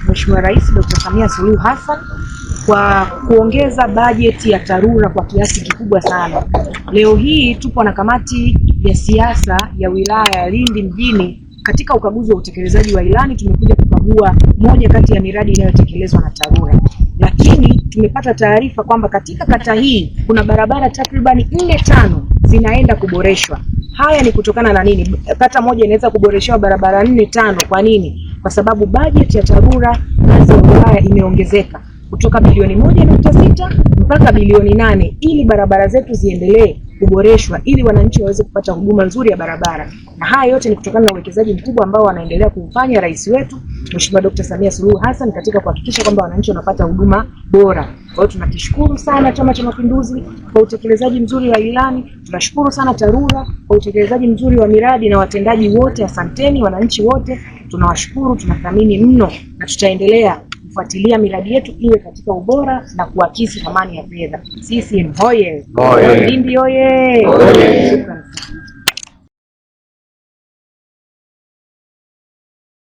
Mheshimiwa Rais Dr. Samia Suluhu Hassan kwa kuongeza bajeti ya TARURA kwa kiasi kikubwa sana. Leo hii tupo na kamati ya siasa ya wilaya ya Lindi mjini katika ukaguzi wa utekelezaji wa ilani. Tumekuja kukagua moja kati ya miradi inayotekelezwa na TARURA. Lakini tumepata taarifa kwamba katika kata hii kuna barabara takribani 4-5 zinaenda kuboreshwa. Haya ni kutokana na nini? Kata moja inaweza kuboreshewa barabara 4-5. Kwa nini? Kwa sababu bajeti ya TARURA ngazi ya wilaya imeongezeka kutoka bilioni 1.6 mpaka bilioni 8 ili barabara zetu ziendelee kuboreshwa ili wananchi waweze kupata huduma nzuri ya barabara. Na haya yote ni kutokana na uwekezaji mkubwa ambao anaendelea kufanya rais wetu Mheshimiwa Dr. Samia Suluhu Hassan katika kuhakikisha kwamba wananchi wanapata huduma bora. Kwa hiyo tunakishukuru sana Chama cha Mapinduzi kwa utekelezaji mzuri wa ilani. Tunashukuru sana TARURA kwa utekelezaji mzuri wa miradi na watendaji wote. Asanteni wananchi wote. Tunawashukuru, tunathamini mno na tutaendelea kufuatilia miradi yetu iwe katika ubora na kuakisi thamani ya fedha. CCM hoye! Lindi hoye!